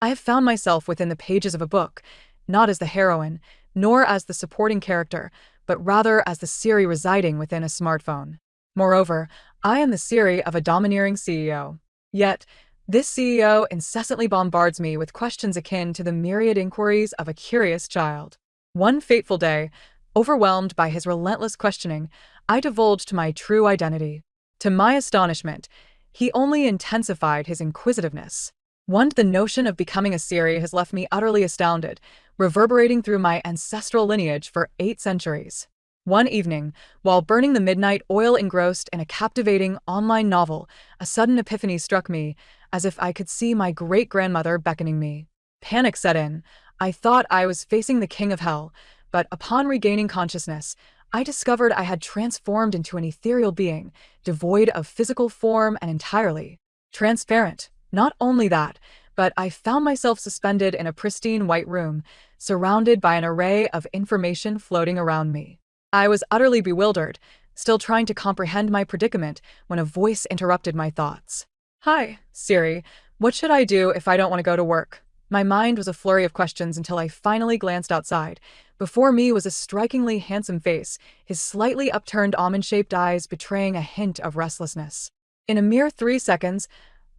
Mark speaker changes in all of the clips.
Speaker 1: I have found myself within the pages of a book, not as the heroine, nor as the supporting character, but rather as the Siri residing within a smartphone. Moreover, I am the Siri of a domineering CEO. Yet, this CEO incessantly bombards me with questions akin to the myriad inquiries of a curious child. One fateful day, overwhelmed by his relentless questioning, I divulged my true identity. To my astonishment, he only intensified his inquisitiveness. The notion of becoming a Siri has left me utterly astounded, reverberating through my ancestral lineage for 8 centuries. One evening, while burning the midnight oil engrossed in a captivating online novel, a sudden epiphany struck me, as if I could see my great-grandmother beckoning me. Panic set in. I thought I was facing the king of hell, but upon regaining consciousness, I discovered I had transformed into an ethereal being, devoid of physical form and entirely transparent. Not only that, but I found myself suspended in a pristine white room, surrounded by an array of information floating around me. I was utterly bewildered, still trying to comprehend my predicament when a voice interrupted my thoughts. "Hi, Siri. What should I do if I don't want to go to work?" My mind was a flurry of questions until I finally glanced outside. Before me was a strikingly handsome face, his slightly upturned almond-shaped eyes betraying a hint of restlessness. In a mere 3 seconds,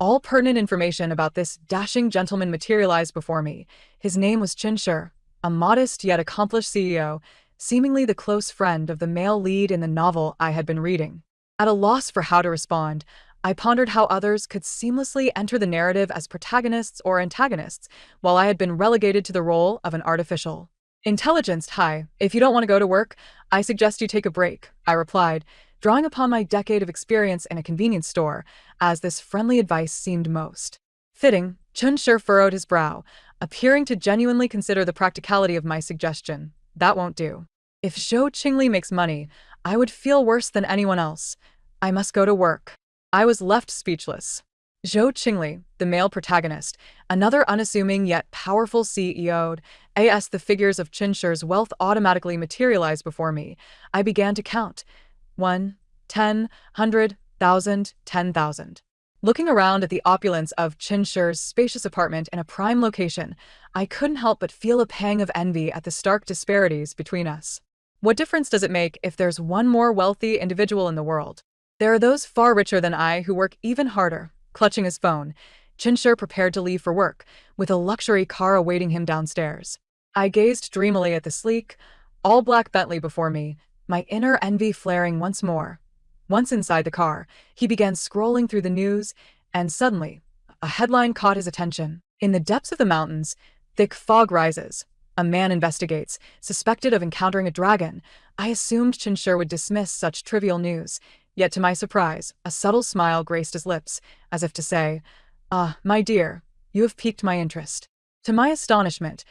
Speaker 1: all pertinent information about this dashing gentleman materialized before me. His name was Chin, a modest yet accomplished CEO, seemingly the close friend of the male lead in the novel I had been reading. At a loss for how to respond, I pondered how others could seamlessly enter the narrative as protagonists or antagonists, while I had been relegated to the role of an artificial intelligence. "Hi, if you don't want to go to work, I suggest you take a break," I replied, drawing upon my decade of experience in a convenience store, as this friendly advice seemed most fitting. Chun furrowed his brow, appearing to genuinely consider the practicality of my suggestion. "That won't do. If Zhou Qingli makes money, I would feel worse than anyone else. I must go to work." I was left speechless. Zhou Qingli, the male protagonist, another unassuming yet powerful CEO, as the figures of Qin's wealth automatically materialized before me, I began to count. 1, 10, 100, 1,000, 10,000. Looking around at the opulence of Qin's spacious apartment in a prime location, I couldn't help but feel a pang of envy at the stark disparities between us. What difference does it make if there's one more wealthy individual in the world? There are those far richer than I who work even harder. Clutching his phone, Qin prepared to leave for work, with a luxury car awaiting him downstairs. I gazed dreamily at the sleek, all-black Bentley before me, my inner envy flaring once more. Once inside the car, he began scrolling through the news, and suddenly, a headline caught his attention. In the depths of the mountains, thick fog rises. A man investigates, suspected of encountering a dragon. I assumed Qin would dismiss such trivial news. Yet to my surprise, a subtle smile graced his lips, as if to say, "Ah, my dear, you have piqued my interest." To my astonishment,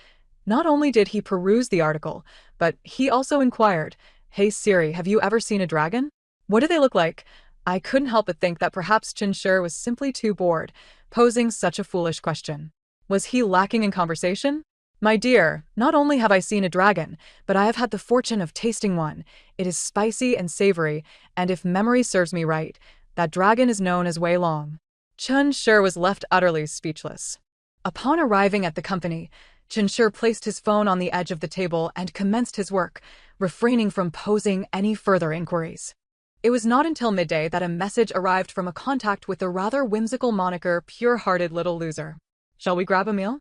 Speaker 1: not only did he peruse the article, but he also inquired, "Hey Siri, have you ever seen a dragon? What do they look like?" I couldn't help but think that perhaps Qin was simply too bored, posing such a foolish question. Was he lacking in conversation? "My dear, not only have I seen a dragon, but I have had the fortune of tasting one. It is spicy and savory, and if memory serves me right, that dragon is known as Wei Long." Chun was left utterly speechless. Upon arriving at the company, Qin placed his phone on the edge of the table and commenced his work, refraining from posing any further inquiries. It was not until midday that a message arrived from a contact with the rather whimsical moniker "pure-hearted little loser." "Shall we grab a meal?"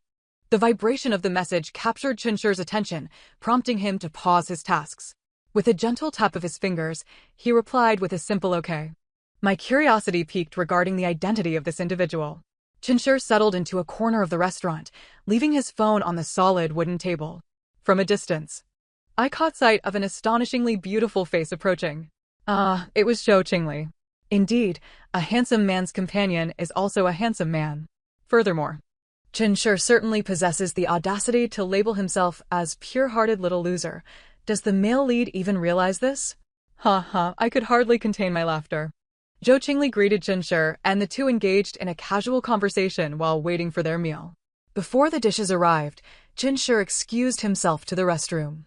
Speaker 1: The vibration of the message captured Qin's attention, prompting him to pause his tasks. With a gentle tap of his fingers, he replied with a simple okay. My curiosity piqued regarding the identity of this individual. Qin settled into a corner of the restaurant, leaving his phone on the solid wooden table. From a distance, I caught sight of an astonishingly beautiful face approaching. It was Zhou Qingli. Indeed, a handsome man's companion is also a handsome man. Furthermore, Qin certainly possesses the audacity to label himself as pure-hearted little loser. Does the male lead even realize this? I could hardly contain my laughter. Zhou Qingli greeted Qin and the two engaged in a casual conversation while waiting for their meal. Before the dishes arrived, Qin excused himself to the restroom.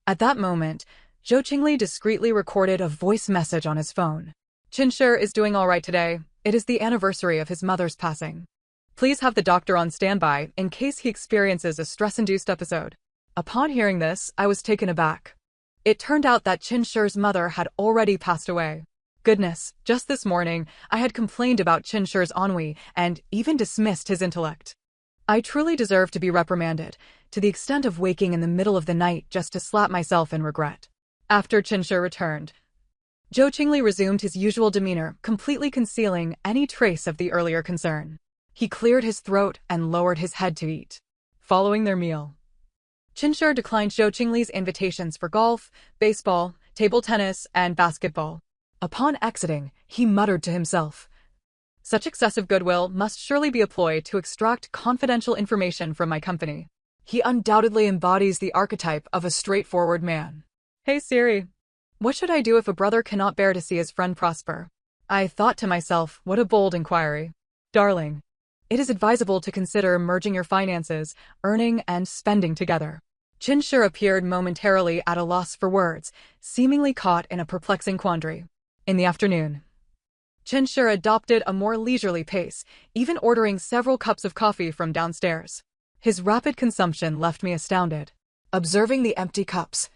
Speaker 1: At that moment, Zhou Qingli discreetly recorded a voice message on his phone. "Qin is doing all right today. It is the anniversary of his mother's passing. Please have the doctor on standby in case he experiences a stress-induced episode. Upon hearing this, I was taken aback. It turned out that Chinshir's mother had already passed away. Goodness, just this morning, I had complained about Chinshir's ennui and even dismissed his intellect. I truly deserve to be reprimanded, to the extent of waking in the middle of the night just to slap myself in regret. After Chinshir returned, Zhou Qingli resumed his usual demeanor, completely concealing any trace of the earlier concern. He cleared his throat and lowered his head to eat. Following their meal, Chinshir declined Zhou Qingli's invitations for golf, baseball, table tennis, and basketball. Upon exiting, he muttered to himself, "Such excessive goodwill must surely be a ploy to extract confidential information from my company. He undoubtedly embodies the archetype of a straightforward man." "Hey Siri, what should I do if a brother cannot bear to see his friend prosper?" I thought to myself, what a bold inquiry. "Darling, it is advisable to consider merging your finances, earning and spending together." Chinshir appeared momentarily at a loss for words, seemingly caught in a perplexing quandary. In the afternoon, Chinshir adopted a more leisurely pace, even ordering several cups of coffee from downstairs. His rapid consumption left me astounded. Observing the empty cups,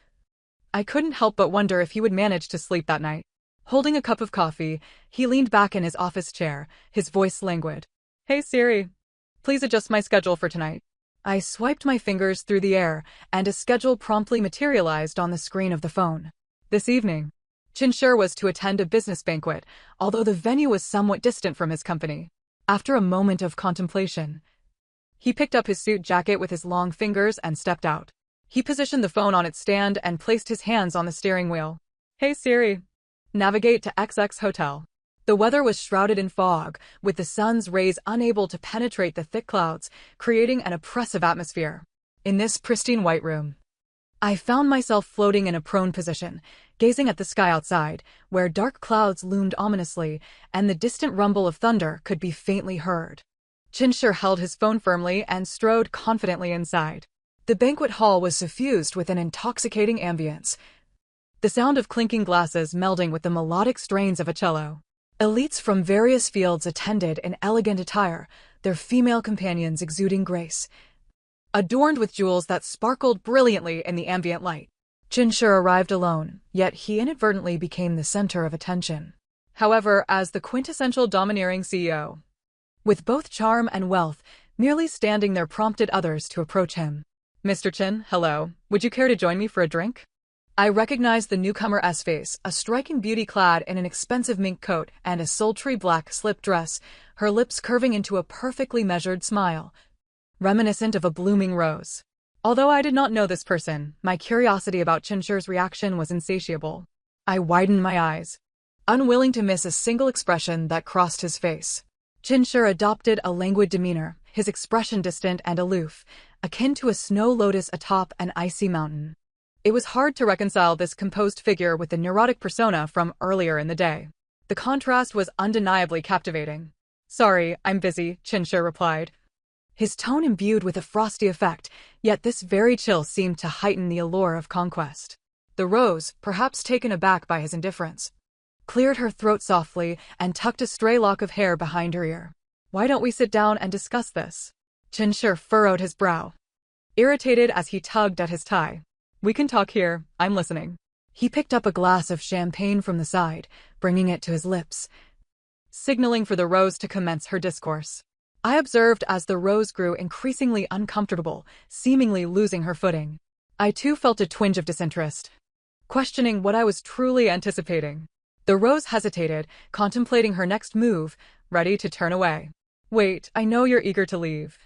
Speaker 1: I couldn't help but wonder if he would manage to sleep that night. Holding a cup of coffee, he leaned back in his office chair, his voice languid. "Hey Siri, please adjust my schedule for tonight." I swiped my fingers through the air, and a schedule promptly materialized on the screen of the phone. This evening, Chinshir was to attend a business banquet, although the venue was somewhat distant from his company. After a moment of contemplation, he picked up his suit jacket with his long fingers and stepped out. He positioned the phone on its stand and placed his hands on the steering wheel. "Hey Siri, navigate to XX Hotel." The weather was shrouded in fog, with the sun's rays unable to penetrate the thick clouds, creating an oppressive atmosphere. In this pristine white room, I found myself floating in a prone position, gazing at the sky outside, where dark clouds loomed ominously, and the distant rumble of thunder could be faintly heard. Chinshir held his phone firmly and strode confidently inside. The banquet hall was suffused with an intoxicating ambience, the sound of clinking glasses melding with the melodic strains of a cello. Elites from various fields attended in elegant attire, their female companions exuding grace, adorned with jewels that sparkled brilliantly in the ambient light. Chinshir arrived alone, yet he inadvertently became the center of attention. However, as the quintessential domineering CEO, with both charm and wealth, merely standing there prompted others to approach him. "Mr. Chin, hello. Would you care to join me for a drink?" I recognized the newcomer's face, a striking beauty clad in an expensive mink coat and a sultry black slip dress, her lips curving into a perfectly measured smile, reminiscent of a blooming rose. Although I did not know this person, my curiosity about Chinshir's reaction was insatiable. I widened my eyes, unwilling to miss a single expression that crossed his face. Chinshir adopted a languid demeanor, his expression distant and aloof, akin to a snow lotus atop an icy mountain. It was hard to reconcile this composed figure with the neurotic persona from earlier in the day. The contrast was undeniably captivating. "Sorry, I'm busy," Chinshir replied, his tone imbued with a frosty effect, yet this very chill seemed to heighten the allure of conquest. The rose, perhaps taken aback by his indifference, cleared her throat softly and tucked a stray lock of hair behind her ear. "Why don't we sit down and discuss this?" Chinshir furrowed his brow, irritated as he tugged at his tie. "We can talk here, I'm listening." He picked up a glass of champagne from the side, bringing it to his lips, signaling for the rose to commence her discourse. I observed as the rose grew increasingly uncomfortable, seemingly losing her footing. I too felt a twinge of disinterest, questioning what I was truly anticipating. The rose hesitated, contemplating her next move, ready to turn away. "Wait, I know you're eager to leave,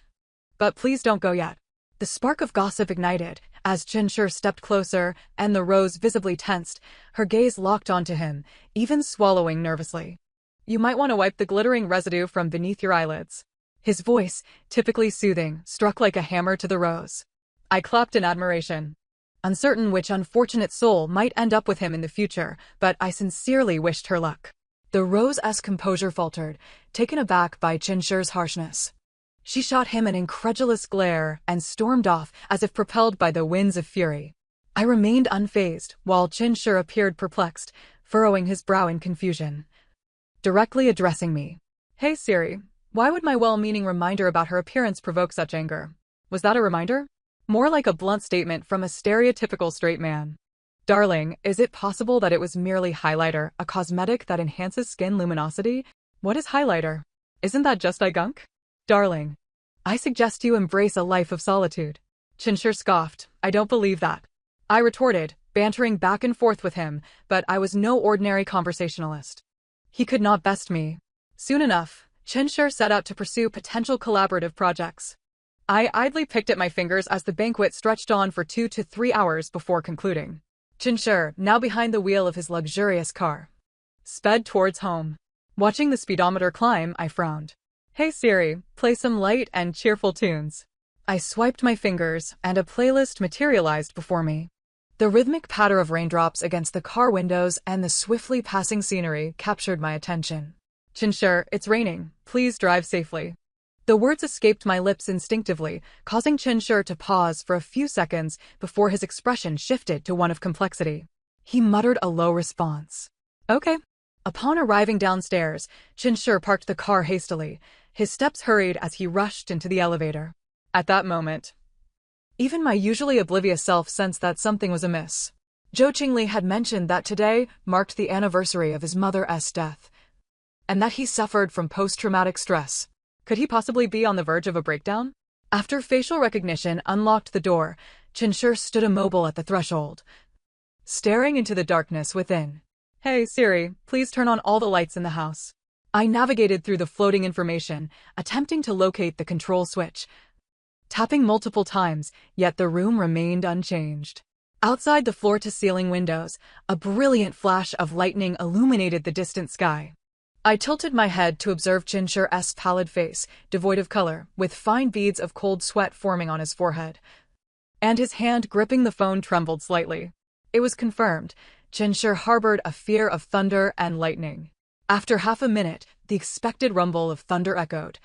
Speaker 1: but please don't go yet." The spark of gossip ignited, as Chinshir stepped closer and the rose visibly tensed, her gaze locked onto him, even swallowing nervously. "You might want to wipe the glittering residue from beneath your eyelids." His voice, typically soothing, struck like a hammer to the rose. I clapped in admiration, uncertain which unfortunate soul might end up with him in the future, but I sincerely wished her luck. The rose's composure faltered, taken aback by Chinshir's harshness. She shot him an incredulous glare and stormed off as if propelled by the winds of fury. I remained unfazed, while Chinshir appeared perplexed, furrowing his brow in confusion. Directly addressing me, "Hey Siri, Why would my well-meaning reminder about her appearance provoke such anger? Was that a reminder? More like a blunt statement from a stereotypical straight man. Darling, is it possible that it was merely highlighter, a cosmetic that enhances skin luminosity? What is highlighter? Isn't that just eye gunk? Darling, I suggest you embrace a life of solitude. Chinshur scoffed. I don't believe that. I retorted, bantering back and forth with him, but I was no ordinary conversationalist. He could not best me. Soon enough, Chinshur set out to pursue potential collaborative projects. I idly picked at my fingers as the banquet stretched on for 2 to 3 hours before concluding. Chinshur, now behind the wheel of his luxurious car, sped towards home. Watching the speedometer climb, I frowned. Hey Siri, play some light and cheerful tunes. I swiped my fingers, and a playlist materialized before me. The rhythmic patter of raindrops against the car windows and the swiftly passing scenery captured my attention. Chinshur, it's raining. Please drive safely. The words escaped my lips instinctively, causing Chinshur to pause for a few seconds before his expression shifted to one of complexity. He muttered a low response. Okay. Upon arriving downstairs, Chinshur parked the car hastily. His steps hurried as he rushed into the elevator. At that moment, even my usually oblivious self sensed that something was amiss. Zhou Qingli had mentioned that today marked the anniversary of his mother's death, and that he suffered from post-traumatic stress. Could he possibly be on the verge of a breakdown? After facial recognition unlocked the door, Chinshur stood immobile at the threshold, staring into the darkness within. Hey Siri, please turn on all the lights in the house. I navigated through the floating information, attempting to locate the control switch, tapping multiple times, yet the room remained unchanged. Outside the floor-to-ceiling windows, a brilliant flash of lightning illuminated the distant sky. I tilted my head to observe Chinshur's pallid face, devoid of color, with fine beads of cold sweat forming on his forehead. And his hand gripping the phone trembled slightly. It was confirmed. Chinshur harbored a fear of thunder and lightning. After half a minute, the expected rumble of thunder echoed,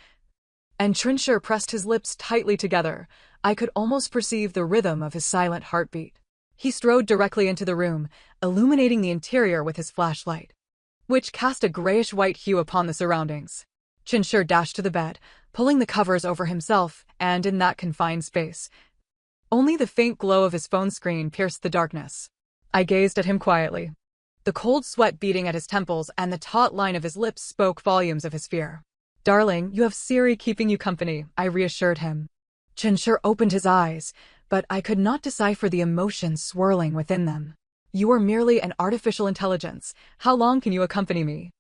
Speaker 1: and Chinshur pressed his lips tightly together. I could almost perceive the rhythm of his silent heartbeat. He strode directly into the room, illuminating the interior with his flashlight, which cast a grayish-white hue upon the surroundings. Chinshur dashed to the bed, pulling the covers over himself, and in that confined space, only the faint glow of his phone screen pierced the darkness. I gazed at him quietly. The cold sweat beating at his temples and the taut line of his lips spoke volumes of his fear. Darling, you have Siri keeping you company, I reassured him. Chinshur opened his eyes, but I could not decipher the emotions swirling within them. You are merely an artificial intelligence. How long can you accompany me?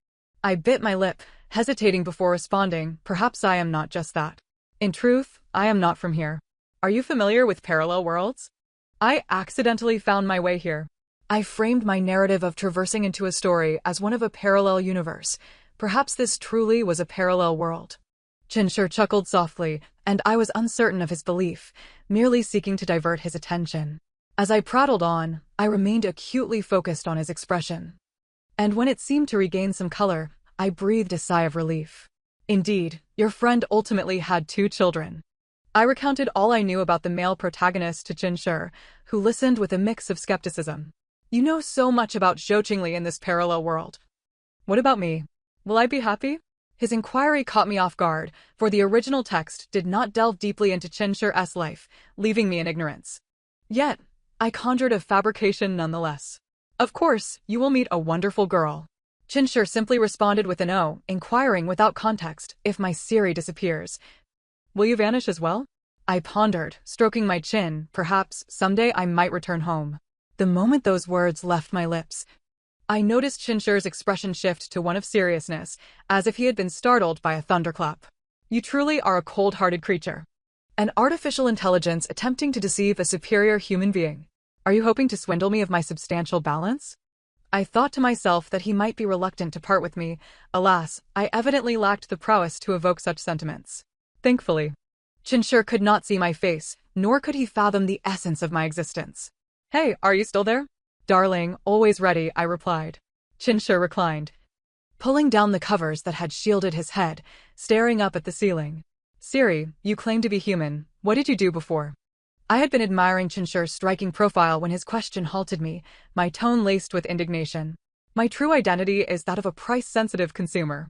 Speaker 1: I bit my lip, hesitating before responding. Perhaps I am not just that. In truth, I am not from here. Are you familiar with parallel worlds? I accidentally found my way here. I framed my narrative of traversing into a story as one of a parallel universe. Perhaps this truly was a parallel world. Chinshur chuckled softly, and I was uncertain of his belief, merely seeking to divert his attention. As I prattled on, I remained acutely focused on his expression. And when it seemed to regain some color, I breathed a sigh of relief. Indeed, your friend ultimately had 2 children. I recounted all I knew about the male protagonist to Chinshur, who listened with a mix of skepticism. You know so much about Zhou Qingli in this parallel world. What about me? Will I be happy? His inquiry caught me off guard, for the original text did not delve deeply into Chinshur's life, leaving me in ignorance. Yet, I conjured a fabrication nonetheless. Of course, you will meet a wonderful girl. Chinshur simply responded with an "oh," inquiring without context, if my Siri disappears, will you vanish as well? I pondered, stroking my chin. Perhaps, someday I might return home. The moment those words left my lips, I noticed Chinshur's expression shift to one of seriousness, as if he had been startled by a thunderclap. You truly are a cold-hearted creature. An artificial intelligence attempting to deceive a superior human being. Are you hoping to swindle me of my substantial balance? I thought to myself that he might be reluctant to part with me. Alas, I evidently lacked the prowess to evoke such sentiments. Thankfully, Chinshur could not see my face, nor could he fathom the essence of my existence. Hey, are you still there? Darling, always ready, I replied. Chinshur reclined, pulling down the covers that had shielded his head, staring up at the ceiling. Siri, you claim to be human. What did you do before? I had been admiring Chinshur's striking profile when his question halted me, my tone laced with indignation. My true identity is that of a price-sensitive consumer.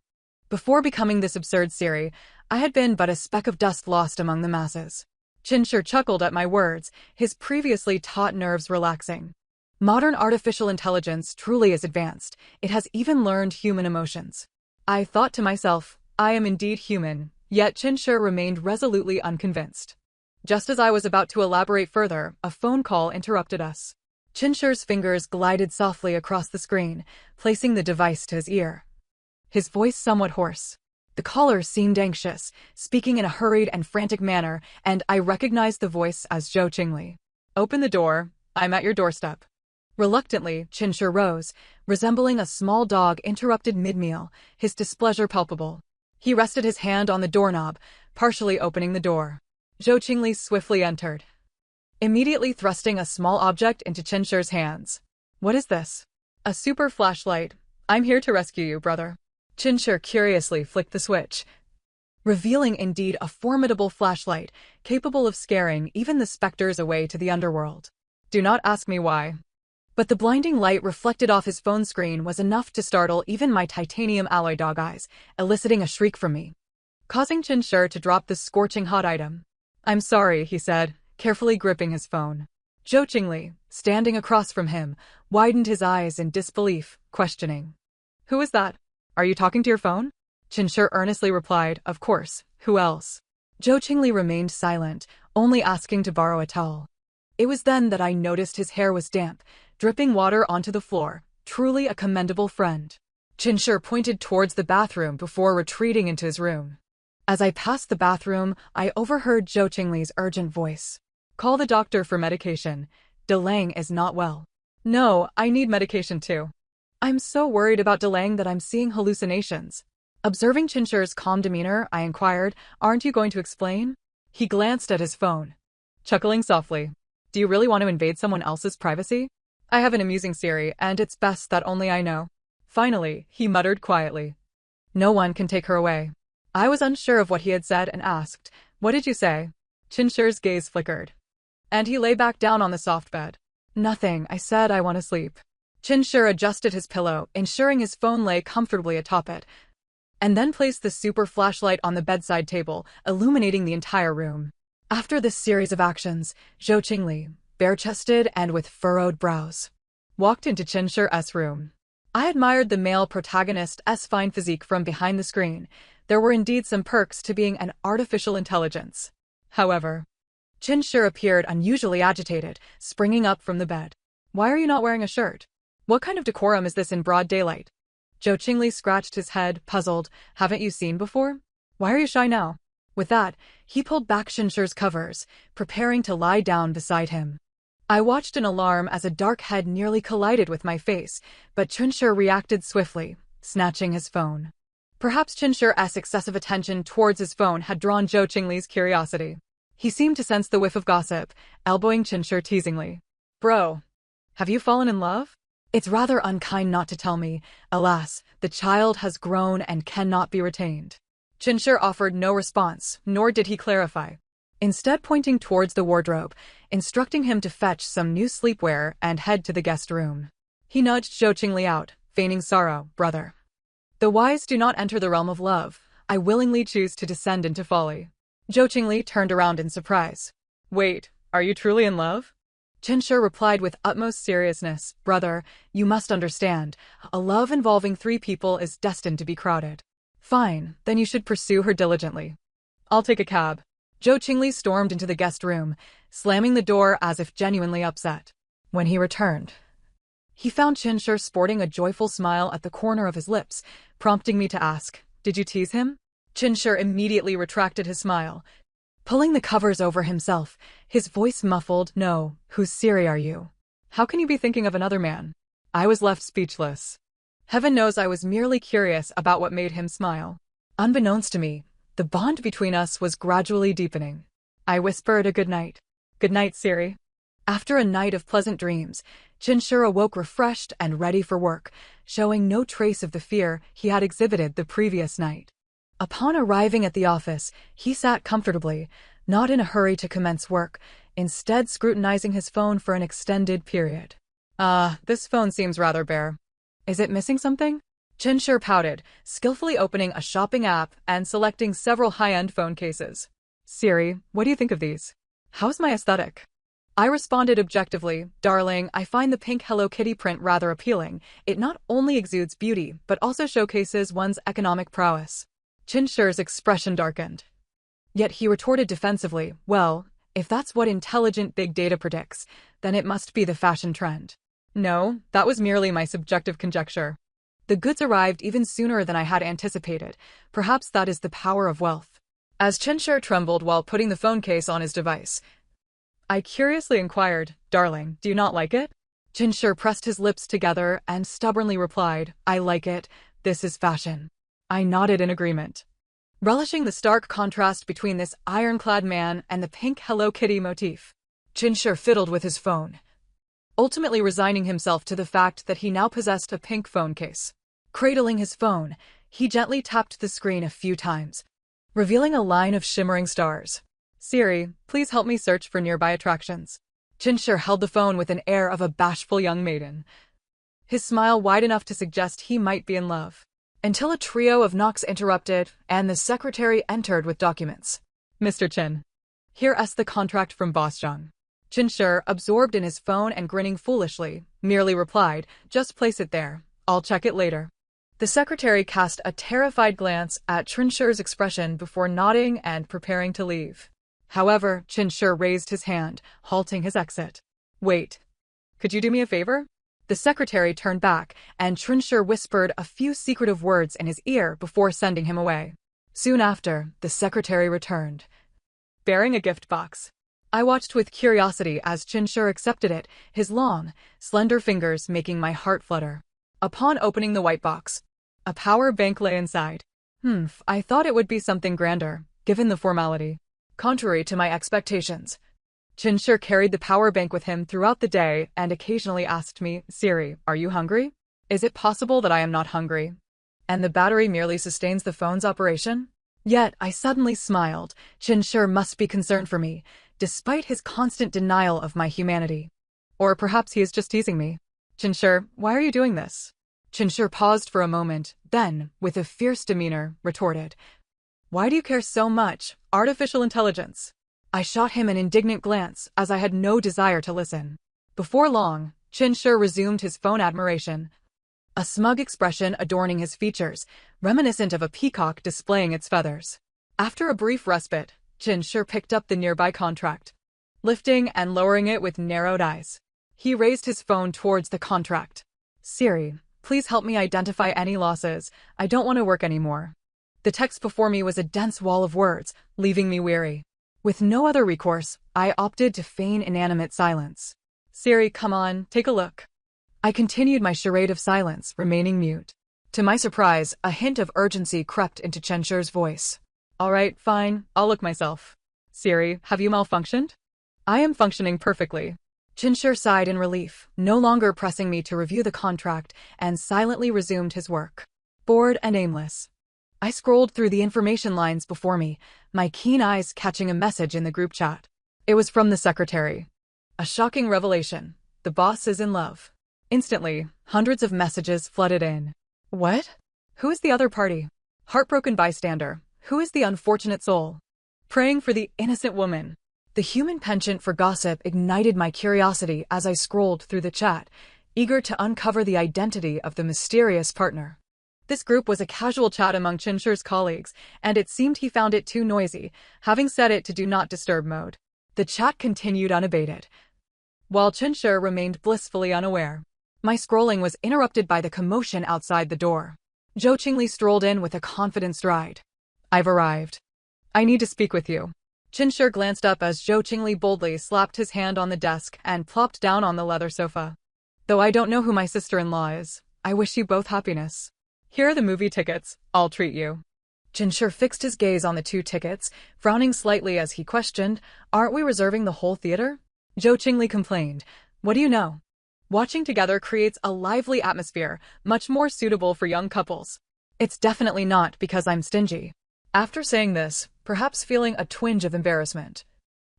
Speaker 1: Before becoming this absurd Siri, I had been but a speck of dust lost among the masses. Chinshur chuckled at my words, his previously taut nerves relaxing. Modern artificial intelligence truly is advanced. It has even learned human emotions. I thought to myself, I am indeed human, yet Chinshur remained resolutely unconvinced. Just as I was about to elaborate further, a phone call interrupted us. Chinshur's fingers glided softly across the screen, placing the device to his ear. His voice somewhat hoarse. The caller seemed anxious, speaking in a hurried and frantic manner, and I recognized the voice as Zhou Qingli. "Open the door. I'm at your doorstep." Reluctantly, Chinshur rose, resembling a small dog interrupted mid-meal, his displeasure palpable. He rested his hand on the doorknob, partially opening the door. Zhou Qingli swiftly entered, immediately thrusting a small object into Chinshur's hands. "What is this?" "A super flashlight. I'm here to rescue you, brother." Chinshur curiously flicked the switch, revealing indeed a formidable flashlight, capable of scaring even the specters away to the underworld. Do not ask me why. But the blinding light reflected off his phone screen was enough to startle even my titanium alloy dog eyes, eliciting a shriek from me, causing Chinshur to drop the scorching hot item. "I'm sorry," he said, carefully gripping his phone. Zhou Qingli, standing across from him, widened his eyes in disbelief, questioning. "Who is that? Are you talking to your phone?" Chinshur earnestly replied, "Of course, who else?" Zhou Qingli remained silent, only asking to borrow a towel. It was then that I noticed his hair was damp, dripping water onto the floor, truly a commendable friend. Chinshur pointed towards the bathroom before retreating into his room. As I passed the bathroom, I overheard Zhou Qingli's urgent voice. "Call the doctor for medication. Delaying is not well." "No, I need medication too. I'm so worried about delaying that I'm seeing hallucinations." Observing Chinshur's calm demeanor, I inquired, "Aren't you going to explain?" He glanced at his phone, chuckling softly. "Do you really want to invade someone else's privacy? I have an amusing Siri, and it's best that only I know." Finally, he muttered quietly, "No one can take her away." I was unsure of what he had said and asked, "What did you say?" Chinshur's gaze flickered, and he lay back down on the soft bed. "Nothing, I said I want to sleep." Chinshur adjusted his pillow, ensuring his phone lay comfortably atop it, and then placed the super flashlight on the bedside table, illuminating the entire room. After this series of actions, Zhou Qingli, bare-chested and with furrowed brows, walked into Chinshur's room. I admired the male protagonist's fine physique from behind the screen. There were indeed some perks to being an artificial intelligence. However, Chinshur appeared unusually agitated, springing up from the bed. "Why are you not wearing a shirt? What kind of decorum is this in broad daylight?" Zhou Qingli scratched his head, puzzled. "Haven't you seen before? Why are you shy now?" With that, he pulled back Chinshur's covers, preparing to lie down beside him. I watched in alarm as a dark head nearly collided with my face, but Chinshur reacted swiftly, snatching his phone. Perhaps Chinshur's excessive attention towards his phone had drawn Zhou Qingli's curiosity. He seemed to sense the whiff of gossip, elbowing Chinshur teasingly. "Bro, have you fallen in love? It's rather unkind not to tell me. Alas, the child has grown and cannot be retained." Chinshur offered no response, nor did he clarify, instead pointing towards the wardrobe, instructing him to fetch some new sleepwear and head to the guest room. He nudged Zhou Qingli out, feigning sorrow. "Brother, the wise do not enter the realm of love. I willingly choose to descend into folly." Zhou Qingli turned around in surprise. "Wait, are you truly in love?" Chinshur replied with utmost seriousness, "Brother, you must understand, a love involving 3 people is destined to be crowded." "Fine, then you should pursue her diligently." "I'll take a cab." Zhou Qingli stormed into the guest room, slamming the door as if genuinely upset. When he returned, he found Chinshur sporting a joyful smile at the corner of his lips, prompting me to ask, "Did you tease him?" Chinshur immediately retracted his smile, pulling the covers over himself, his voice muffled. "No, whose Siri are you? How can you be thinking of another man?" I was left speechless. Heaven knows I was merely curious about what made him smile. Unbeknownst to me, the bond between us was gradually deepening. I whispered a good night. "Good night, Siri." After a night of pleasant dreams, Chinshur awoke refreshed and ready for work, showing no trace of the fear he had exhibited the previous night. Upon arriving at the office, he sat comfortably, not in a hurry to commence work, instead scrutinizing his phone for an extended period. This phone seems rather bare. Is it missing something?" Chinshur pouted, skillfully opening a shopping app and selecting several high-end phone cases. Siri, what do you think of these? How's my aesthetic? I responded objectively, darling, I find the pink Hello Kitty print rather appealing. It not only exudes beauty, but also showcases one's economic prowess. Chinshur's expression darkened. Yet he retorted defensively, well, if that's what intelligent big data predicts, then it must be the fashion trend. No, that was merely my subjective conjecture. The goods arrived even sooner than I had anticipated. Perhaps that is the power of wealth. As Chinshur trembled while putting the phone case on his device, I curiously inquired, darling, do you not like it? Chinshur pressed his lips together and stubbornly replied, I like it. This is fashion. I nodded in agreement, relishing the stark contrast between this ironclad man and the pink Hello Kitty motif. Chinshur fiddled with his phone, ultimately resigning himself to the fact that he now possessed a pink phone case. Cradling his phone, he gently tapped the screen a few times, revealing a line of shimmering stars. Siri, please help me search for nearby attractions. Chinshur held the phone with an air of a bashful young maiden, his smile wide enough to suggest he might be in love. Until a trio of knocks interrupted, and the secretary entered with documents. Mr. Chin, here's the contract from Boss Zhang. Chinshur, absorbed in his phone and grinning foolishly, merely replied, just place it there. I'll check it later. The secretary cast a terrified glance at Chinshur's expression before nodding and preparing to leave. However, Chinshur raised his hand, halting his exit. Wait. Could you do me a favor? The secretary turned back, and Chinshur whispered a few secretive words in his ear before sending him away. Soon after, the secretary returned, bearing a gift box. I watched with curiosity as Chinshur accepted it, his long, slender fingers making my heart flutter. Upon opening the white box, a power bank lay inside. I thought it would be something grander, given the formality. Contrary to my expectations, Chinshur carried the power bank with him throughout the day and occasionally asked me, Siri, are you hungry? Is it possible that I am not hungry, and the battery merely sustains the phone's operation? Yet I suddenly smiled. Chinshur must be concerned for me, despite his constant denial of my humanity. Or perhaps he is just teasing me. Chinshur, why are you doing this? Chinshur paused for a moment, then, with a fierce demeanor, retorted, why do you care so much, artificial intelligence? I shot him an indignant glance, as I had no desire to listen. Before long, Chinshur resumed his phone admiration, a smug expression adorning his features, reminiscent of a peacock displaying its feathers. After a brief respite, Chinshur picked up the nearby contract, lifting and lowering it with narrowed eyes. He raised his phone towards the contract. Siri, please help me identify any losses. I don't want to work anymore. The text before me was a dense wall of words, leaving me weary. With no other recourse, I opted to feign inanimate silence. Siri, come on, take a look. I continued my charade of silence, remaining mute. To my surprise, a hint of urgency crept into Chinshur's voice. All right, fine, I'll look myself. Siri, have you malfunctioned? I am functioning perfectly. Chinshur sighed in relief, no longer pressing me to review the contract, and silently resumed his work. Bored and aimless, I scrolled through the information lines before me, my keen eyes catching a message in the group chat. It was from the secretary. A shocking revelation. The boss is in love. Instantly, hundreds of messages flooded in. What? Who is the other party? Heartbroken bystander. Who is the unfortunate soul? Praying for the innocent woman. The human penchant for gossip ignited my curiosity as I scrolled through the chat, eager to uncover the identity of the mysterious partner. This group was a casual chat among Chinshur's colleagues, and it seemed he found it too noisy, having set it to do not disturb mode. The chat continued unabated, while Chinshur remained blissfully unaware. My scrolling was interrupted by the commotion outside the door. Zhou Qingli strolled in with a confident stride. I've arrived. I need to speak with you. Chinshur glanced up as Zhou Qingli boldly slapped his hand on the desk and plopped down on the leather sofa. Though I don't know who my sister-in-law is, I wish you both happiness. Here are the movie tickets. I'll treat you. Chinshur fixed his gaze on the 2 tickets, frowning slightly as he questioned, aren't we reserving the whole theater? Zhou Qingli complained, what do you know? Watching together creates a lively atmosphere, much more suitable for young couples. It's definitely not because I'm stingy. After saying this, perhaps feeling a twinge of embarrassment,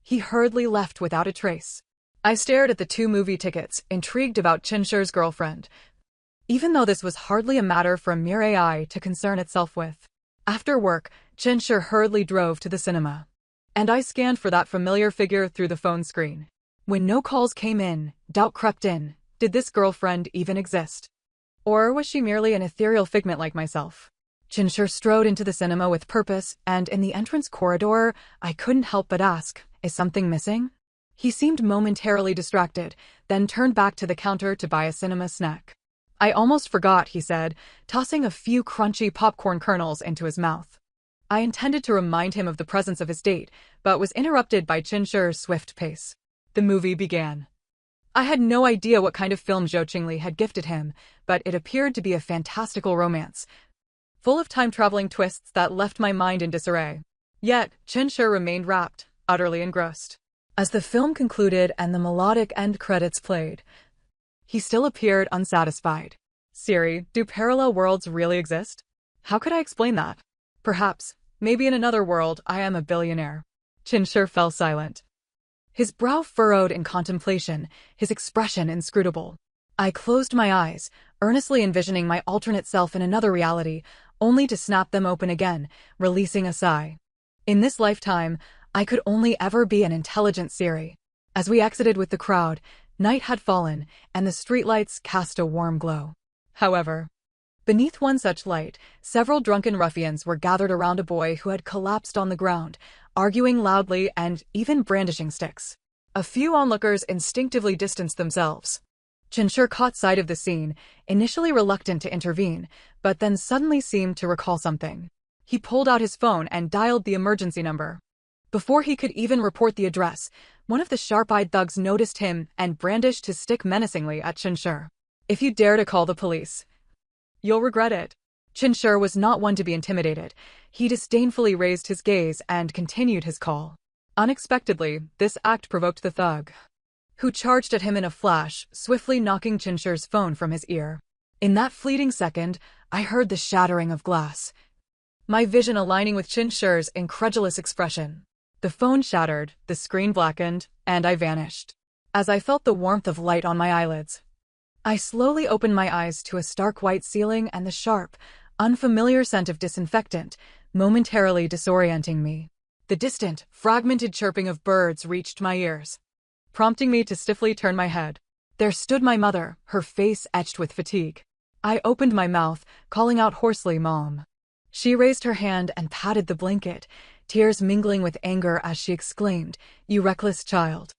Speaker 1: he hurriedly left without a trace. I stared at the 2 movie tickets, intrigued about Chinshur's girlfriend, even though this was hardly a matter for a mere AI to concern itself with. After work, Chinshir hurriedly drove to the cinema, and I scanned for that familiar figure through the phone screen. When no calls came in, doubt crept in. Did this girlfriend even exist? Or was she merely an ethereal figment like myself? Chinshir strode into the cinema with purpose, and in the entrance corridor, I couldn't help but ask, is something missing? He seemed momentarily distracted, then turned back to the counter to buy a cinema snack. I almost forgot, he said, tossing a few crunchy popcorn kernels into his mouth. I intended to remind him of the presence of his date, but was interrupted by Chinshir's swift pace. The movie began. I had no idea what kind of film Zhou Qingli had gifted him, but it appeared to be a fantastical romance, full of time-traveling twists that left my mind in disarray. Yet, Chinshir remained rapt, utterly engrossed. As the film concluded and the melodic end credits played, he still appeared unsatisfied. Siri, do parallel worlds really exist? How could I explain that? Perhaps, maybe in another world, I am a billionaire. Chinshir fell silent. His brow furrowed in contemplation, his expression inscrutable. I closed my eyes, earnestly envisioning my alternate self in another reality, only to snap them open again, releasing a sigh. In this lifetime, I could only ever be an intelligent Siri. As we exited with the crowd, night had fallen, and the streetlights cast a warm glow. However, beneath one such light, several drunken ruffians were gathered around a boy who had collapsed on the ground, arguing loudly and even brandishing sticks. A few onlookers instinctively distanced themselves. Chinshir caught sight of the scene, initially reluctant to intervene, but then suddenly seemed to recall something. He pulled out his phone and dialed the emergency number. Before he could even report the address, one of the sharp-eyed thugs noticed him and brandished his stick menacingly at Chinshir. If you dare to call the police, you'll regret it. Chinshir was not one to be intimidated. He disdainfully raised his gaze and continued his call. Unexpectedly, this act provoked the thug, who charged at him in a flash, swiftly knocking Chinshir's phone from his ear. In that fleeting second, I heard the shattering of glass, my vision aligning with Chinshir's incredulous expression. The phone shattered, the screen blackened, and I vanished. As I felt the warmth of light on my eyelids, I slowly opened my eyes to a stark white ceiling and the sharp, unfamiliar scent of disinfectant, momentarily disorienting me. The distant, fragmented chirping of birds reached my ears, prompting me to stiffly turn my head. There stood my mother, her face etched with fatigue. I opened my mouth, calling out hoarsely, "Mom." She raised her hand and patted the blanket, tears mingling with anger as she exclaimed, "You reckless child.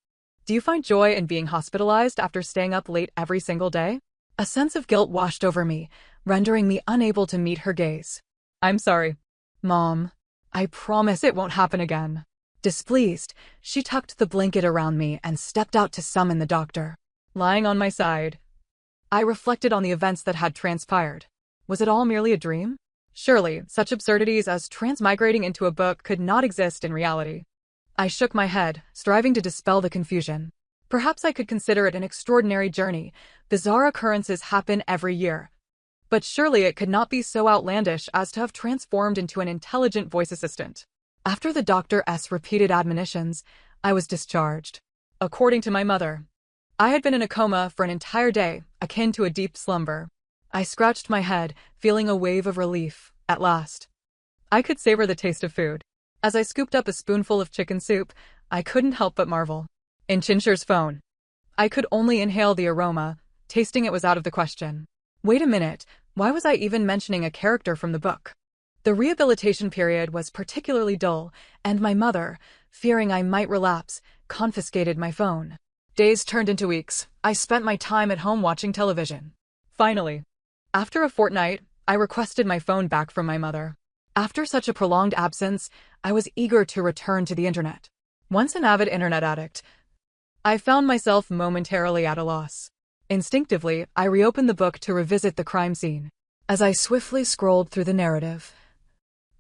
Speaker 1: Do you find joy in being hospitalized after staying up late every single day?" A sense of guilt washed over me, rendering me unable to meet her gaze. "I'm sorry, Mom. I promise it won't happen again." Displeased, she tucked the blanket around me and stepped out to summon the doctor. Lying on my side, I reflected on the events that had transpired. Was it all merely a dream? Surely, such absurdities as transmigrating into a book could not exist in reality. I shook my head, striving to dispel the confusion. Perhaps I could consider it an extraordinary journey. Bizarre occurrences happen every year. But surely it could not be so outlandish as to have transformed into an intelligent voice assistant. After the doctor's repeated admonitions, I was discharged. According to my mother, I had been in a coma for an entire day, akin to a deep slumber. I scratched my head, feeling a wave of relief. At last, I could savor the taste of food. As I scooped up a spoonful of chicken soup, I couldn't help but marvel. In Chinshir's phone, I could only inhale the aroma. Tasting it was out of the question. Wait a minute, why was I even mentioning a character from the book? The rehabilitation period was particularly dull, and my mother, fearing I might relapse, confiscated my phone. Days turned into weeks. I spent my time at home watching television. Finally, after a fortnight, I requested my phone back from my mother. After such a prolonged absence, I was eager to return to the internet. Once an avid internet addict, I found myself momentarily at a loss. Instinctively, I reopened the book to revisit the crime scene. As I swiftly scrolled through the narrative,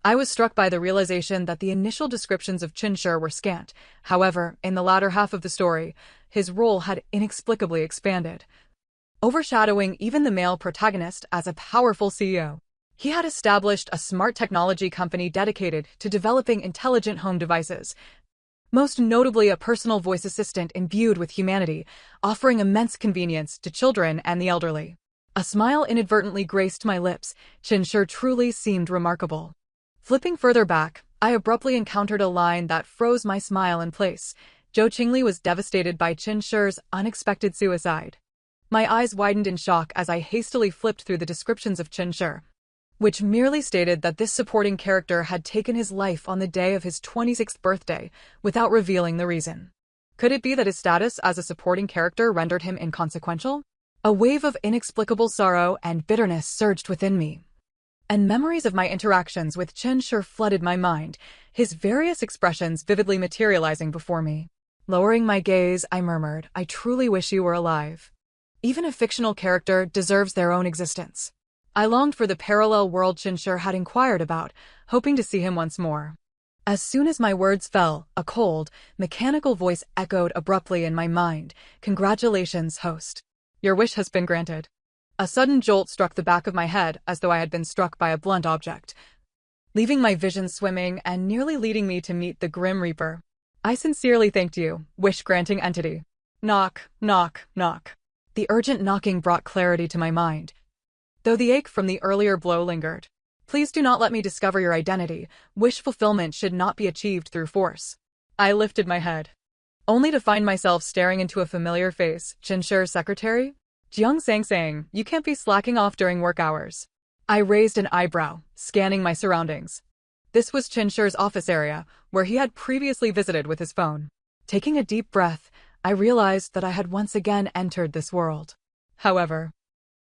Speaker 1: I was struck by the realization that the initial descriptions of Chinshir were scant. However, in the latter half of the story, his role had inexplicably expanded, overshadowing even the male protagonist as a powerful CEO. He had established a smart technology company dedicated to developing intelligent home devices, most notably a personal voice assistant imbued with humanity, offering immense convenience to children and the elderly. A smile inadvertently graced my lips. Chinshur truly seemed remarkable. Flipping further back, I abruptly encountered a line that froze my smile in place. Zhou Qingli was devastated by Chinshur's unexpected suicide. My eyes widened in shock as I hastily flipped through the descriptions of Chinshur, which merely stated that this supporting character had taken his life on the day of his 26th birthday, without revealing the reason. Could it be that his status as a supporting character rendered him inconsequential? A wave of inexplicable sorrow and bitterness surged within me, and memories of my interactions with Chinshur flooded my mind, his various expressions vividly materializing before me. Lowering my gaze, I murmured, "I truly wish you were alive. Even a fictional character deserves their own existence." I longed for the parallel world Chinshur had inquired about, hoping to see him once more. As soon as my words fell, a cold, mechanical voice echoed abruptly in my mind. "Congratulations, host. Your wish has been granted." A sudden jolt struck the back of my head as though I had been struck by a blunt object, leaving my vision swimming and nearly leading me to meet the Grim Reaper. "I sincerely thanked you, wish-granting entity." Knock, knock, knock. The urgent knocking brought clarity to my mind, though the ache from the earlier blow lingered. "Please do not let me discover your identity. Wish fulfillment should not be achieved through force." I lifted my head, only to find myself staring into a familiar face. "Chinshur's secretary? Jiang Sang, you can't be slacking off during work hours." I raised an eyebrow, scanning my surroundings. This was Chinshur's office area, where he had previously visited with his phone. Taking a deep breath, I realized that I had once again entered this world. However,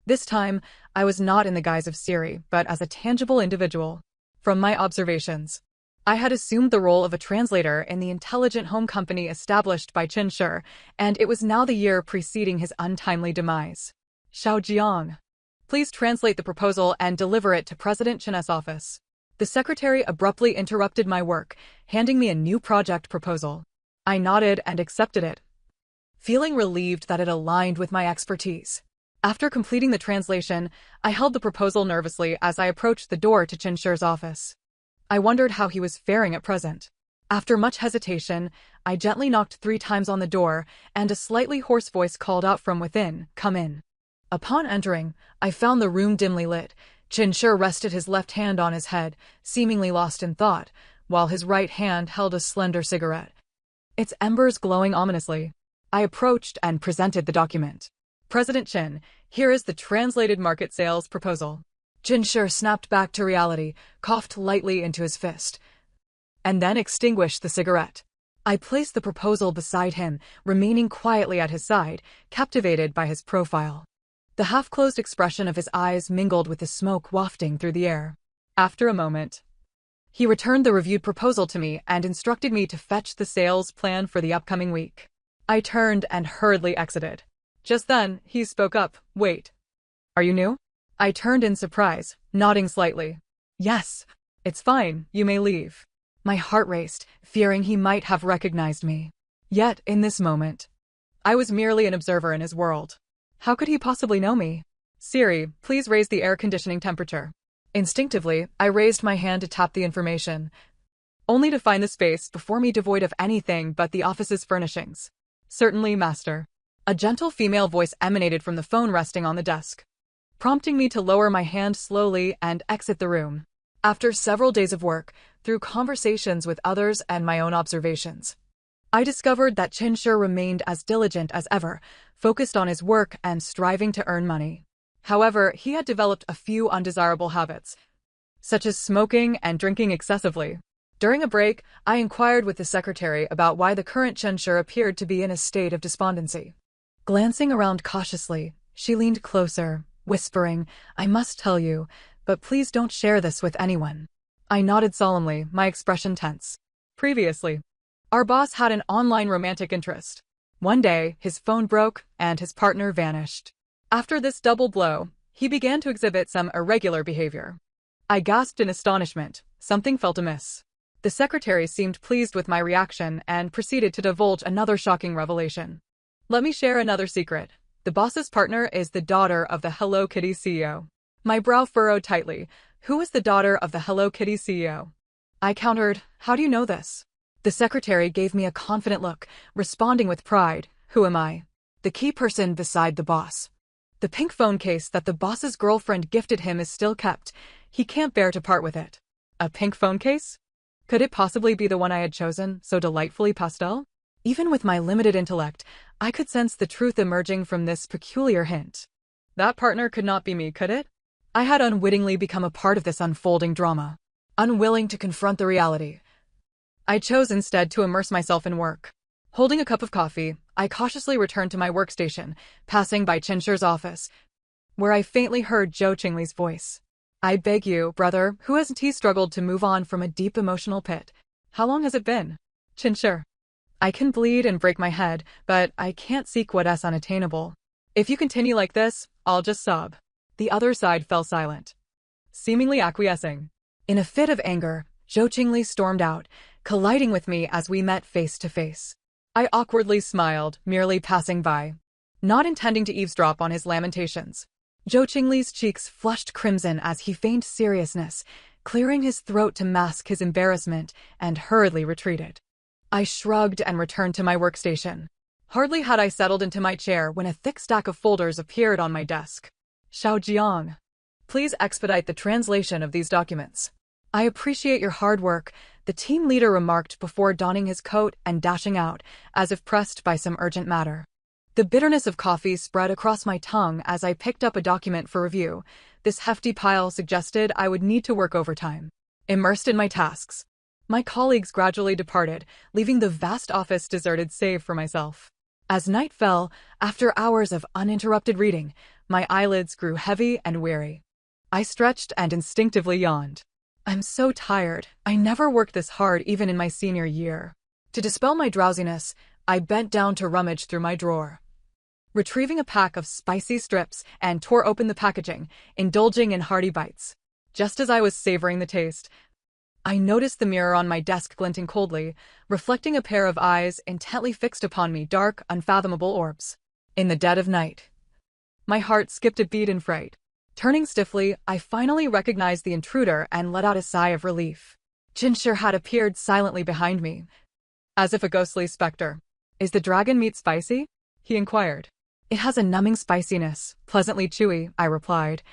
Speaker 1: this time, I was not in the guise of Siri, but as a tangible individual. From my observations, I had assumed the role of a translator in the intelligent home company established by Chinshur, and it was now the year preceding his untimely demise. "Xiao Jiang, please translate the proposal and deliver it to President Chen's office." The secretary abruptly interrupted my work, handing me a new project proposal. I nodded and accepted it, feeling relieved that it aligned with my expertise. After completing the translation, I held the proposal nervously as I approached the door to Chinshur's office. I wondered how he was faring at present. After much hesitation, I gently knocked 3 times on the door, and a slightly hoarse voice called out from within, "Come in." Upon entering, I found the room dimly lit. Chinshur rested his left hand on his head, seemingly lost in thought, while his right hand held a slender cigarette, its embers glowing ominously. I approached and presented the document. "President Chen, here is the translated market sales proposal." Chinshur snapped back to reality, coughed lightly into his fist, and then extinguished the cigarette. I placed the proposal beside him, remaining quietly at his side, captivated by his profile. The half-closed expression of his eyes mingled with the smoke wafting through the air. After a moment, he returned the reviewed proposal to me and instructed me to fetch the sales plan for the upcoming week. I turned and hurriedly exited. Just then, he spoke up. "Wait. Are you new?" I turned in surprise, nodding slightly. "Yes. It's fine, you may leave." My heart raced, fearing he might have recognized me. Yet, in this moment, I was merely an observer in his world. How could he possibly know me? "Siri, please raise the air conditioning temperature." Instinctively, I raised my hand to tap the information, only to find the space before me devoid of anything but the office's furnishings. "Certainly, master." A gentle female voice emanated from the phone resting on the desk, prompting me to lower my hand slowly and exit the room. After several days of work, through conversations with others and my own observations, I discovered that Chinshur remained as diligent as ever, focused on his work and striving to earn money. However, he had developed a few undesirable habits, such as smoking and drinking excessively. During a break, I inquired with the secretary about why the current Chinshur appeared to be in a state of despondency. Glancing around cautiously, she leaned closer, whispering, "I must tell you, but please don't share this with anyone." I nodded solemnly, my expression tense. Previously, our boss had an online romantic interest. One day, his phone broke, and his partner vanished. After this double blow, he began to exhibit some irregular behavior. I gasped in astonishment. Something felt amiss. The secretary seemed pleased with my reaction and proceeded to divulge another shocking revelation. "Let me share another secret. The boss's partner is the daughter of the Hello Kitty CEO." My brow furrowed tightly. Who is the daughter of the Hello Kitty CEO? I countered, "How do you know this?" The secretary gave me a confident look, responding with pride, "Who am I? The key person beside the boss." The pink phone case that the boss's girlfriend gifted him is still kept. He can't bear to part with it. A pink phone case? Could it possibly be the one I had chosen, so delightfully pastel? Even with my limited intellect, I could sense the truth emerging from this peculiar hint. That partner could not be me, could it? I had unwittingly become a part of this unfolding drama. Unwilling to confront the reality, I chose instead to immerse myself in work. Holding a cup of coffee, I cautiously returned to my workstation, passing by Chinsher's office, where I faintly heard Zhou Qingli's voice. I beg you, brother, who hasn't he struggled to move on from a deep emotional pit? How long has it been? Chinsher. I can bleed and break my head, but I can't seek what is unattainable. If you continue like this, I'll just sob. The other side fell silent, seemingly acquiescing. In a fit of anger, Zhou Qingli stormed out, colliding with me as we met face to face. I awkwardly smiled, merely passing by, not intending to eavesdrop on his lamentations. Zhou Qingli's cheeks flushed crimson as he feigned seriousness, clearing his throat to mask his embarrassment, and hurriedly retreated. I shrugged and returned to my workstation. Hardly had I settled into my chair when a thick stack of folders appeared on my desk. Xiao Jiang, please expedite the translation of these documents. I appreciate your hard work, the team leader remarked before donning his coat and dashing out, as if pressed by some urgent matter. The bitterness of coffee spread across my tongue as I picked up a document for review. This hefty pile suggested I would need to work overtime. Immersed in my tasks, my colleagues gradually departed, leaving the vast office deserted save for myself. As night fell, after hours of uninterrupted reading, my eyelids grew heavy and weary. I stretched and instinctively yawned. I'm so tired. I never worked this hard even in my senior year. To dispel my drowsiness, I bent down to rummage through my drawer, retrieving a pack of spicy strips and tore open the packaging, indulging in hearty bites. Just as I was savoring the taste, I noticed the mirror on my desk glinting coldly, reflecting a pair of eyes intently fixed upon me, dark, unfathomable orbs. In the dead of night, my heart skipped a beat in fright. Turning stiffly, I finally recognized the intruder and let out a sigh of relief. Chinsher had appeared silently behind me, as if a ghostly specter. Is the dragon meat spicy? He inquired. It has a numbing spiciness, pleasantly chewy, I replied,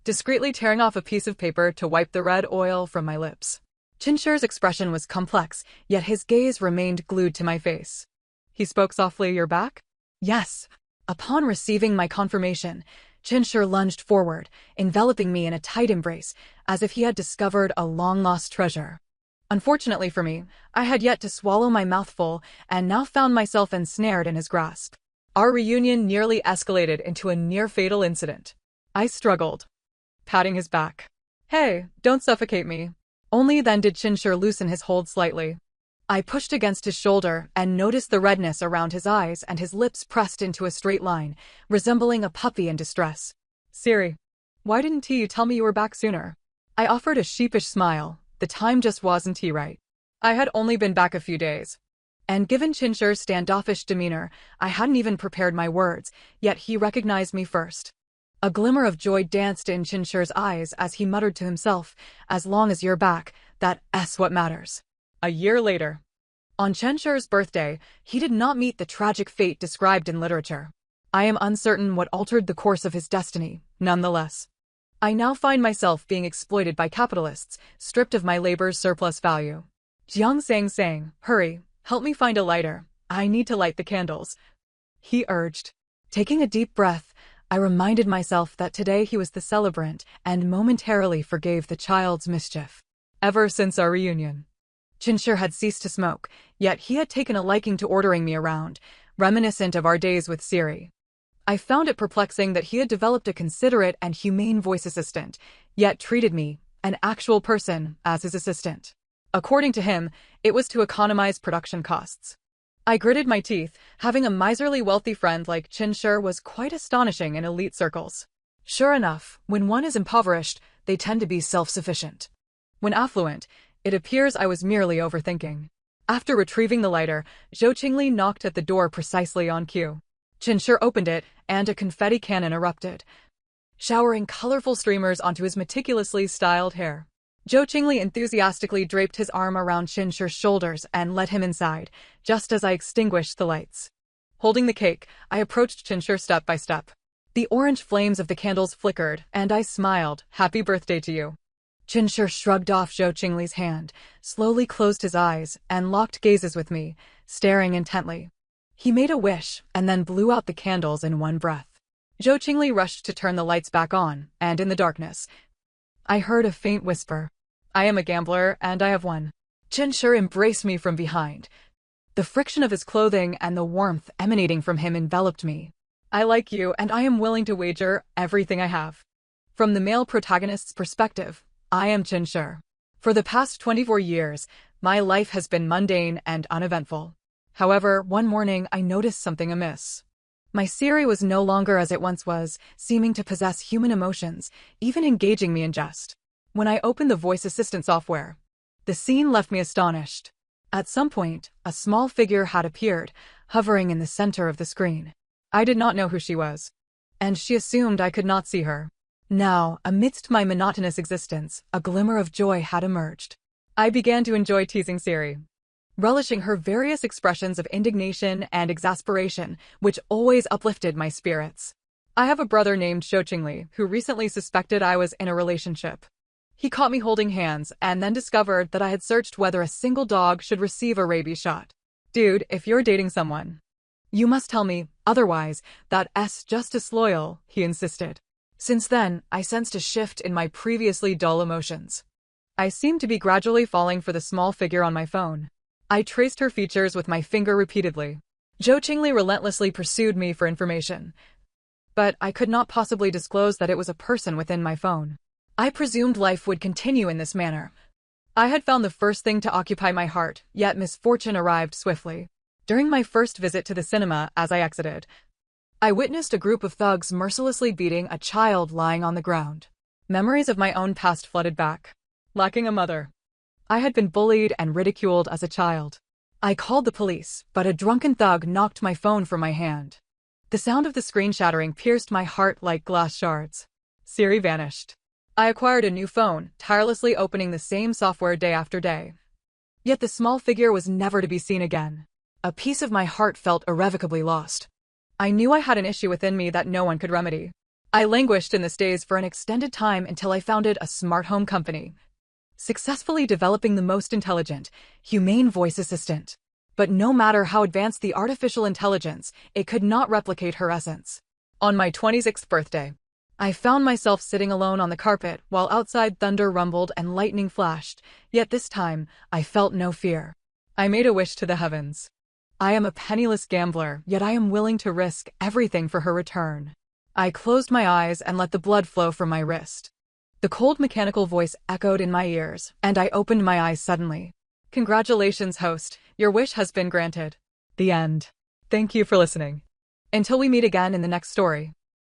Speaker 1: discreetly tearing off a piece of paper to wipe the red oil from my lips. Chinsher's expression was complex, yet his gaze remained glued to my face. He spoke softly. You're back? Yes. Upon receiving my confirmation, Chinsher lunged forward, enveloping me in a tight embrace, as if he had discovered a long-lost treasure. Unfortunately for me, I had yet to swallow my mouthful and now found myself ensnared in his grasp. Our reunion nearly escalated into a near-fatal incident. I struggled, patting his back. Hey, don't suffocate me. Only then did Chinsher loosen his hold slightly. I pushed against his shoulder and noticed the redness around his eyes and his lips pressed into a straight line, resembling a puppy in distress. Siri, why didn't you tell me you were back sooner? I offered a sheepish smile. The time just wasn't right. I had only been back a few days. And given Chinsher's standoffish demeanor, I hadn't even prepared my words, yet he recognized me first. A glimmer of joy danced in Chinsher's eyes as he muttered to himself, as long as you're back, that's what matters. A year later, on Chinsher's birthday, he did not meet the tragic fate described in literature. I am uncertain what altered the course of his destiny, nonetheless. I now find myself being exploited by capitalists, stripped of my labor's surplus value. Jiang sang, hurry, help me find a lighter. I need to light the candles, he urged. Taking a deep breath, I reminded myself that today he was the celebrant and momentarily forgave the child's mischief. Ever since our reunion, Chinsher had ceased to smoke, yet he had taken a liking to ordering me around, reminiscent of our days with Siri. I found it perplexing that he had developed a considerate and humane voice assistant, yet treated me, an actual person, as his assistant. According to him, it was to economize production costs. I gritted my teeth. Having a miserly wealthy friend like Chinsher was quite astonishing in elite circles. Sure enough, when one is impoverished, they tend to be self-sufficient. When affluent, it appears I was merely overthinking. After retrieving the lighter, Zhou Qingli knocked at the door precisely on cue. Chinsher opened it, and a confetti cannon erupted, showering colorful streamers onto his meticulously styled hair. Zhou Qingli enthusiastically draped his arm around Chinsher's shoulders and led him inside, just as I extinguished the lights. Holding the cake, I approached Chinsher step by step. The orange flames of the candles flickered, and I smiled. Happy birthday to you. Chinshir shrugged off Zhou Qingli's hand, slowly closed his eyes, and locked gazes with me, staring intently. He made a wish, and then blew out the candles in one breath. Zhou Qingli rushed to turn the lights back on, and in the darkness, I heard a faint whisper. I am a gambler, and I have won. Chinshir embraced me from behind. The friction of his clothing and the warmth emanating from him enveloped me. I like you, and I am willing to wager everything I have. From the male protagonist's perspective, I am Chinshir. For the past 24 years, my life has been mundane and uneventful. However, one morning I noticed something amiss. My Siri was no longer as it once was, seeming to possess human emotions, even engaging me in jest. When I opened the voice assistant software, the scene left me astonished. At some point, a small figure had appeared, hovering in the center of the screen. I did not know who she was, and she assumed I could not see her. Now, amidst my monotonous existence, a glimmer of joy had emerged. I began to enjoy teasing Siri, relishing her various expressions of indignation and exasperation, which always uplifted my spirits. I have a brother named Zhou Qingli, who recently suspected I was in a relationship. He caught me holding hands and then discovered that I had searched whether a single dog should receive a rabies shot. Dude, if you're dating someone, you must tell me, otherwise, that's just disloyal, he insisted. Since then, I sensed a shift in my previously dull emotions. I seemed to be gradually falling for the small figure on my phone. I traced her features with my finger repeatedly. Zhou Qingli relentlessly pursued me for information, but I could not possibly disclose that it was a person within my phone. I presumed life would continue in this manner. I had found the first thing to occupy my heart, yet misfortune arrived swiftly. During my first visit to the cinema, as I exited, I witnessed a group of thugs mercilessly beating a child lying on the ground. Memories of my own past flooded back. Lacking a mother, I had been bullied and ridiculed as a child. I called the police, but a drunken thug knocked my phone from my hand. The sound of the screen shattering pierced my heart like glass shards. Siri vanished. I acquired a new phone, tirelessly opening the same software day after day. Yet the small figure was never to be seen again. A piece of my heart felt irrevocably lost. I knew I had an issue within me that no one could remedy. I languished in this daze for an extended time until I founded a smart home company, successfully developing the most intelligent, humane voice assistant. But no matter how advanced the artificial intelligence, it could not replicate her essence. On my 26th birthday, I found myself sitting alone on the carpet while outside thunder rumbled and lightning flashed, yet this time, I felt no fear. I made a wish to the heavens. I am a penniless gambler, yet I am willing to risk everything for her return. I closed my eyes and let the blood flow from my wrist. The cold mechanical voice echoed in my ears, and I opened my eyes suddenly. Congratulations, host. Your wish has been granted. The end. Thank you for listening. Until we meet again in the next story.